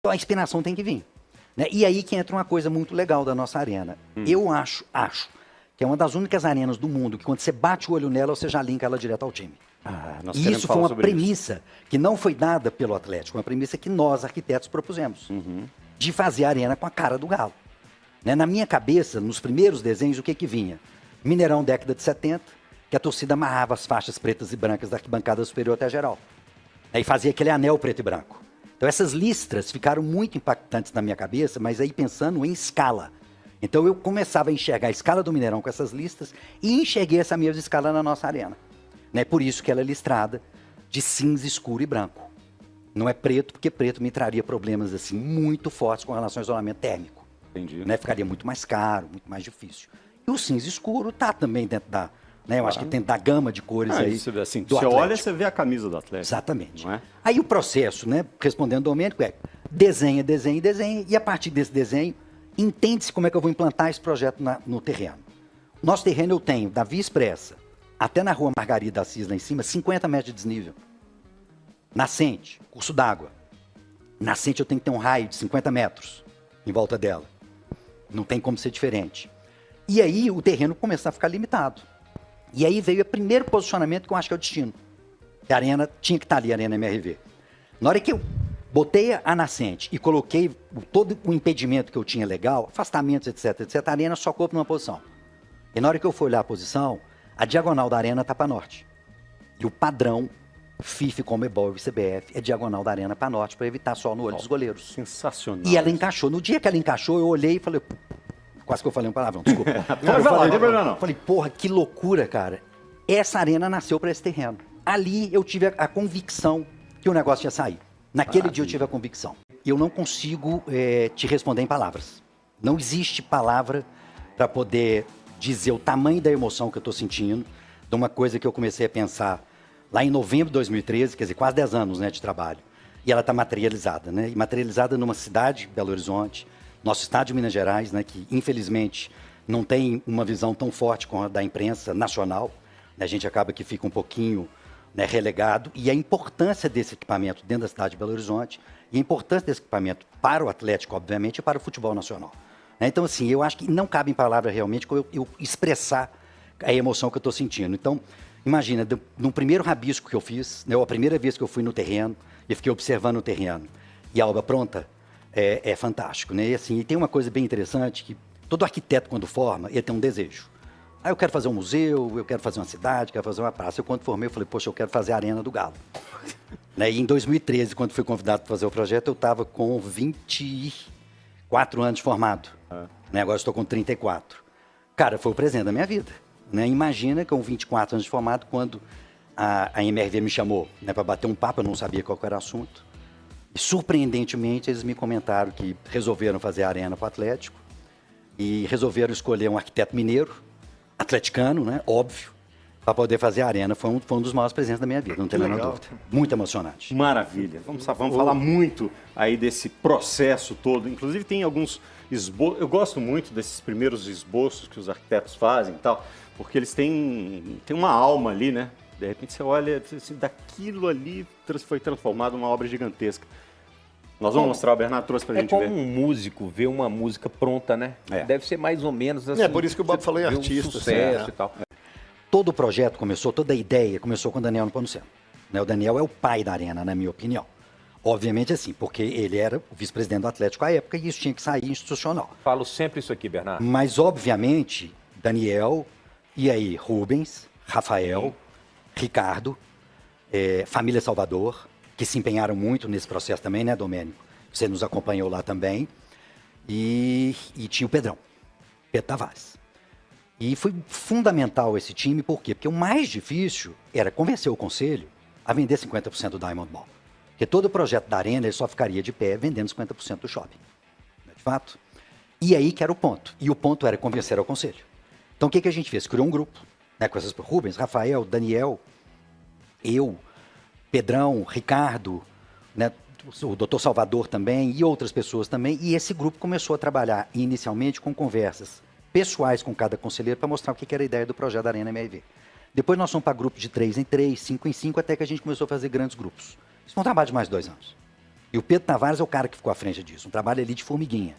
Então a inspiração tem que vir. Né? E aí que entra uma coisa muito legal da nossa arena. Eu acho que é uma das únicas arenas do mundo que quando você bate o olho nela, você já linka ela direto ao time. E isso foi uma premissa que não foi dada pelo Atlético, uma premissa que nós, arquitetos, propusemos. De fazer a arena com a cara do Galo. Né? Na minha cabeça, nos primeiros desenhos, o que vinha? Mineirão, década de 70, que a torcida amarrava as faixas pretas e brancas da arquibancada superior até a geral. Aí fazia aquele anel preto e branco. Então essas listras ficaram muito impactantes na minha cabeça, mas aí pensando em escala. Então eu começava a enxergar a escala do Mineirão com essas listas e enxerguei essa mesma escala na nossa arena. Né? Por isso que ela é listrada de cinza escuro e branco. Não é preto, porque preto me traria problemas assim muito fortes com relação ao isolamento térmico. Entendi. Né? Ficaria muito mais caro, muito mais difícil. E o cinza escuro tá também dentro da... Né? Eu acho que dentro da gama de cores aí você vê assim, do você Atlético. olha, você vê a camisa do Atlético. Exatamente. Não é? Aí o processo, né, respondendo ao Domênico, é desenha, e a partir desse desenho, entende-se como é que eu vou implantar esse projeto no terreno. Nosso terreno eu tenho, da Via Expressa até na rua Margarida Assis, lá em cima, 50 metros de desnível. Nascente, curso d'água. Nascente eu tenho que ter um raio de 50 metros em volta dela. Não tem como ser diferente. E aí o terreno começou a ficar limitado. E aí veio o primeiro posicionamento que eu acho que é o destino. Que a arena tinha que estar ali, a Arena MRV. Na hora que eu botei a nascente e coloquei todo o impedimento que eu tinha legal, afastamentos, etc, a arena só coube numa posição. E na hora que eu fui olhar a posição, a diagonal da arena está para norte. E o padrão FIFA, Comebol e CBF é diagonal da arena para norte, para evitar sol no olho dos goleiros. Sensacional. E ela encaixou. No dia que ela encaixou, eu olhei e falei... Quase que eu falei um palavrão, desculpa. Falei, porra, que loucura, cara. Essa arena nasceu para esse terreno. Ali eu tive a convicção que o negócio ia sair. Naquele dia eu tive a convicção. Eu não consigo te responder em palavras. Não existe palavra para poder dizer o tamanho da emoção que eu estou sentindo de uma coisa que eu comecei a pensar lá em novembro de 2013, quer dizer, quase 10 anos, né, de trabalho. E ela está materializada, né? E materializada numa cidade, Belo Horizonte, nosso estado de Minas Gerais, né, que infelizmente não tem uma visão tão forte como a da imprensa nacional. Né? A gente acaba que fica um pouquinho, né, relegado. E a importância desse equipamento dentro da cidade de Belo Horizonte e a importância desse equipamento para o Atlético, obviamente, e para o futebol nacional. Né? Então, assim, eu acho que não cabe em palavras realmente eu expressar a emoção que eu estou sentindo. Então, imagina, no primeiro rabisco que eu fiz, né, a primeira vez que eu fui no terreno e fiquei observando o terreno e a obra pronta, é fantástico, né? E assim, e tem uma coisa bem interessante que todo arquiteto, quando forma, ele tem um desejo. Eu quero fazer um museu, eu quero fazer uma cidade, quero fazer uma praça. Eu, quando formei, eu falei, poxa, eu quero fazer a Arena do Galo. Né? E em 2013, quando fui convidado para fazer o projeto, eu estava com 24 anos de formado. Né? Agora estou com 34. Cara, foi o presente da minha vida. Né? Imagina com 24 anos de formado, quando a MRV me chamou, né, para bater um papo, eu não sabia qual era o assunto. E, surpreendentemente, eles me comentaram que resolveram fazer a arena para o Atlético e resolveram escolher um arquiteto mineiro, atleticano, né, óbvio, para poder fazer a arena. Foi um dos maiores presentes da minha vida, não tem a menor dúvida. Muito emocionante. Maravilha. Vamos falar muito aí desse processo todo. Inclusive tem alguns esboços. Eu gosto muito desses primeiros esboços que os arquitetos fazem e tal, porque eles têm uma alma ali, né? De repente você olha, assim, daquilo ali foi transformado numa obra gigantesca. Nós vamos mostrar, o Bernardo trouxe pra gente ver. É como um músico ver uma música pronta, né? Deve ser mais ou menos assim. É por isso que o Bob falou em artista. Um sucesso e tal. Todo o projeto começou, toda a ideia começou com o Daniel Nepomuceno. Né? O Daniel é o pai da arena, na minha opinião. Obviamente assim, porque ele era o vice-presidente do Atlético à época e isso tinha que sair institucional. Falo sempre isso aqui, Bernardo. Mas, obviamente, Daniel, e aí Rubens, Rafael, Ricardo, família Salvador, que se empenharam muito nesse processo também, né, Domênico? Você nos acompanhou lá também. E tinha o Pedro Tavares. E foi fundamental esse time, por quê? Porque o mais difícil era convencer o conselho a vender 50% do Diamond Ball. Porque todo o projeto da Arena ele só ficaria de pé vendendo 50% do shopping. De fato. E aí que era o ponto. E o ponto era convencer ao conselho. Então o que a gente fez? Criou um grupo, né, com essas Rubens, Rafael, Daniel, eu, Pedrão, Ricardo, né, o Dr. Salvador também e outras pessoas também. E esse grupo começou a trabalhar inicialmente com conversas pessoais com cada conselheiro para mostrar o que era a ideia do projeto da Arena MRV. Depois nós fomos para grupos de 3 em 3, 5 em 5, até que a gente começou a fazer grandes grupos. Isso foi um trabalho de mais de 2 anos. E o Pedro Tavares é o cara que ficou à frente disso, um trabalho ali de formiguinha.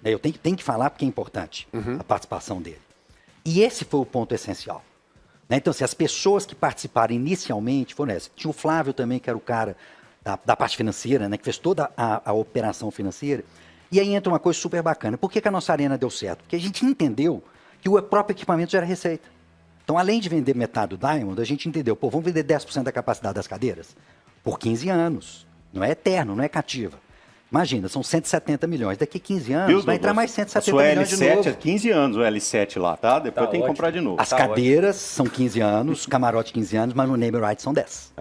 Eu tenho que falar porque é importante a participação dele. E esse foi o ponto essencial. Então, assim, as pessoas que participaram inicialmente foram essas. Tinha o Flávio também, que era o cara da parte financeira, né, que fez toda a operação financeira. E aí entra uma coisa super bacana. Por que a nossa arena deu certo? Porque a gente entendeu que o próprio equipamento gera receita. Então, além de vender metade do Diamond, a gente entendeu, vamos vender 10% da capacidade das cadeiras por 15 anos. Não é eterno, não é cativa. Imagina, são 170 milhões. Daqui a 15 anos vai entrar mais 170 milhões de novo. L7 é 15 anos, o L7 lá, tá? Depois tem que comprar de novo. As cadeiras são 15 anos, camarote 15 anos, mas no name rights são 10.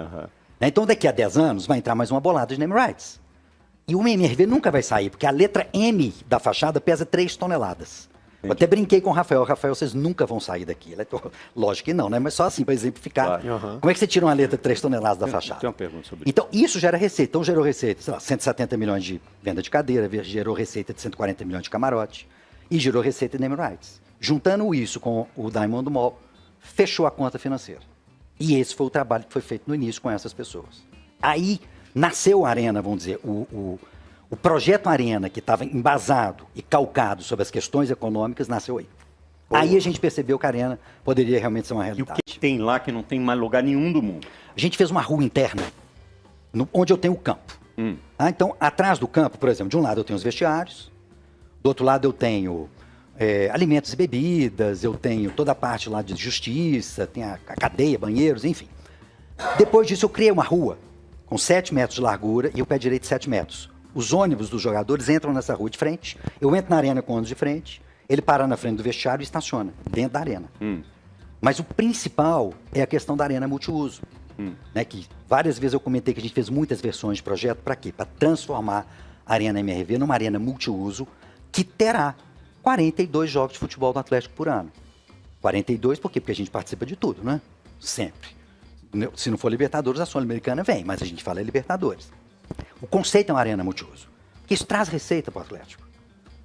Então, daqui a 10 anos, vai entrar mais uma bolada de name rights. E o MRV nunca vai sair, porque a letra M da fachada pesa 3 toneladas. Eu até brinquei com o Rafael. Rafael, vocês nunca vão sair daqui. Lógico que não, né? Mas só assim, para exemplificar. Claro. Como é que você tira uma letra de 3 toneladas da fachada? Tem uma pergunta sobre isso. Então, isso gera receita. Então, gerou receita, sei lá, 170 milhões de venda de cadeira, gerou receita de 140 milhões de camarote e gerou receita de name rights. Juntando isso com o Diamond Mall, fechou a conta financeira. E esse foi o trabalho que foi feito no início com essas pessoas. Aí, nasceu a Arena, vamos dizer, o projeto Arena, que estava embasado e calcado sobre as questões econômicas, nasceu aí. Aí a gente percebeu que a Arena poderia realmente ser uma realidade. E o que tem lá que não tem mais lugar nenhum do mundo? A gente fez uma rua interna, onde eu tenho o campo. Então, atrás do campo, por exemplo, de um lado eu tenho os vestiários, do outro lado eu tenho alimentos e bebidas, eu tenho toda a parte lá de justiça, tem a cadeia, banheiros, enfim. Depois disso eu criei uma rua com 7 metros de largura e o pé direito 7 metros. Os ônibus dos jogadores entram nessa rua de frente, eu entro na arena com o ônibus de frente, ele para na frente do vestiário e estaciona, dentro da arena. Mas o principal é a questão da arena multiuso. Né, que várias vezes eu comentei que a gente fez muitas versões de projeto, para quê? Para transformar a Arena MRV numa arena multiuso que terá 42 jogos de futebol do Atlético por ano. 42 por quê? Porque a gente participa de tudo, né? Sempre. Se não for Libertadores, a Sul-Americana vem, mas a gente fala Libertadores. O conceito é uma arena multiuso, porque isso traz receita para o Atlético.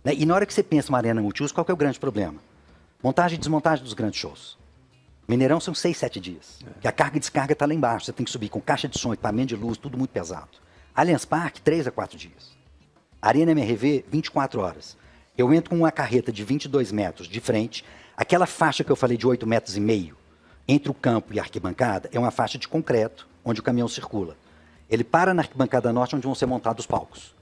Né? E na hora que você pensa em uma arena multiuso, qual que é o grande problema? Montagem e desmontagem dos grandes shows. Mineirão são 6, 7 dias. Que a carga e descarga está lá embaixo. Você tem que subir com caixa de som, equipamento de luz, tudo muito pesado. Allianz Parque, 3 a 4 dias. Arena MRV, 24 horas. Eu entro com uma carreta de 22 metros de frente. Aquela faixa que eu falei de 8,5 metros entre o campo e a arquibancada é uma faixa de concreto, onde o caminhão circula. Ele para na arquibancada norte, onde vão ser montados os palcos.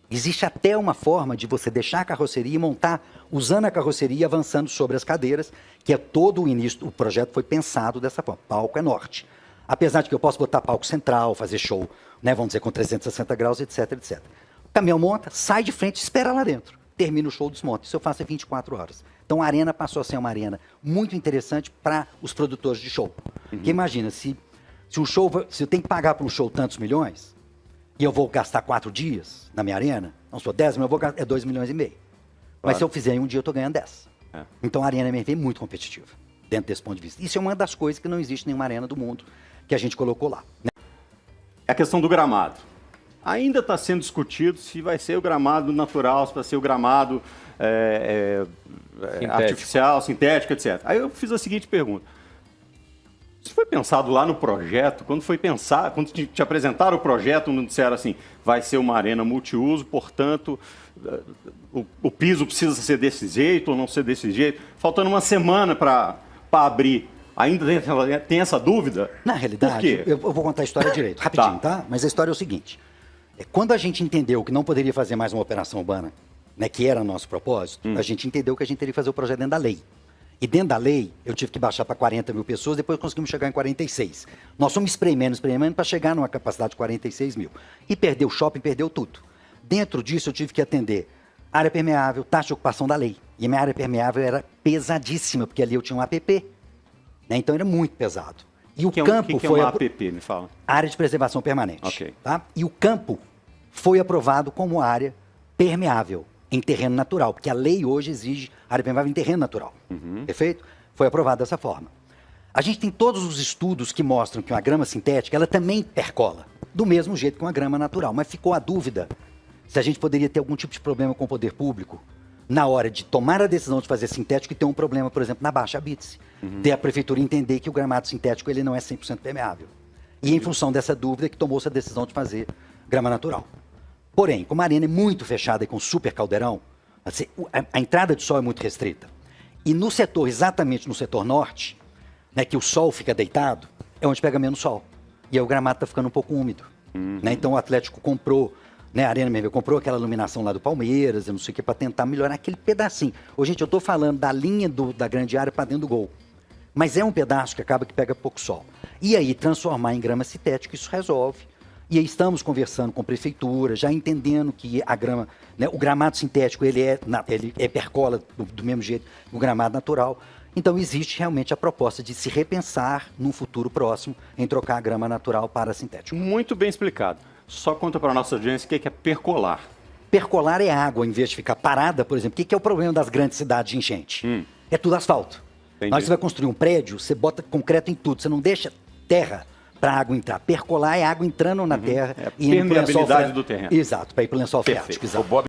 Existe até uma forma de você deixar a carroceria e montar, usando a carroceria e avançando sobre as cadeiras, que é todo o início, o projeto foi pensado dessa forma. Palco é norte. Apesar de que eu posso botar palco central, fazer show, né, vamos dizer, com 360 graus, etc, etc. O caminhão monta, sai de frente, espera lá dentro. Termina o show, desmonta. Isso eu faço em 24 horas. Então a arena passou a ser uma arena muito interessante para os produtores de show. Porque imagina, se eu tenho que pagar por um show tantos milhões, e eu vou gastar 4 dias na minha arena, não sou 10 milhões, eu vou gastar 2,5 milhões. Mas se eu fizer em um dia, eu estou ganhando 10. Então a arena MRV é muito competitiva, dentro desse ponto de vista. Isso é uma das coisas que não existe em nenhuma arena do mundo que a gente colocou lá. Né? É a questão do gramado. Ainda está sendo discutido se vai ser o gramado natural, se vai ser o gramado artificial, sintético, etc. Aí eu fiz a seguinte pergunta. Isso foi pensado lá no projeto, quando te apresentaram o projeto, não disseram assim, vai ser uma arena multiuso, portanto, o piso precisa ser desse jeito ou não ser desse jeito, faltando uma semana para abrir. Ainda tem essa dúvida? Na realidade, eu vou contar a história direito, rapidinho, tá? Mas a história é o seguinte, quando a gente entendeu que não poderia fazer mais uma operação urbana, né, que era nosso propósito, a gente entendeu que a gente teria que fazer o projeto dentro da lei. E dentro da lei, eu tive que baixar para 40 mil pessoas, depois conseguimos chegar em 46. Nós fomos espremendo para chegar numa capacidade de 46 mil. E perdeu o shopping, perdeu tudo. Dentro disso, eu tive que atender área permeável, taxa de ocupação da lei. E minha área permeável era pesadíssima, porque ali eu tinha um APP. Né? Então era muito pesado. E o campo foi... uma APP, me fala? Área de preservação permanente. Ok. Tá? E o campo foi aprovado como área permeável em terreno natural, porque a lei hoje exige área permeável em terreno natural. Perfeito? Foi aprovado dessa forma. A gente tem todos os estudos que mostram que uma grama sintética, ela também percola, do mesmo jeito que uma grama natural. Mas ficou a dúvida se a gente poderia ter algum tipo de problema com o poder público na hora de tomar a decisão de fazer sintético e ter um problema, por exemplo, na Baixa Habite-se. Ter a prefeitura entender que o gramado sintético ele não é 100% permeável. E em função dessa dúvida que tomou-se a decisão de fazer grama natural. Porém, como a arena é muito fechada e com super caldeirão, assim, a entrada de sol é muito restrita. E no setor, exatamente no setor norte, né, que o sol fica deitado, é onde pega menos sol. E aí o gramado está ficando um pouco úmido. Né? Então o Atlético comprou, né, a Arena mesmo, comprou aquela iluminação lá do Palmeiras, eu não sei o que, para tentar melhorar aquele pedacinho. Ô, gente, eu estou falando da linha da grande área para dentro do gol. Mas é um pedaço que acaba que pega pouco sol. E aí transformar em grama sintética, isso resolve. E aí estamos conversando com a prefeitura, já entendendo que a grama, né, o gramado sintético, ele percola do mesmo jeito que o gramado natural. Então existe realmente a proposta de se repensar num futuro próximo em trocar a grama natural para a sintética. Muito bem explicado. Só conta para a nossa audiência o que é percolar. Percolar é água, em vez de ficar parada, por exemplo. O que é o problema das grandes cidades de enchente? É tudo asfalto. Entendi. Na hora que você vai construir um prédio, você bota concreto em tudo, você não deixa terra para a água entrar. Percolar é água entrando na terra É a e indo pro lençol permeabilidade do terreno. Exato, para ir para o lençol freático. O Bob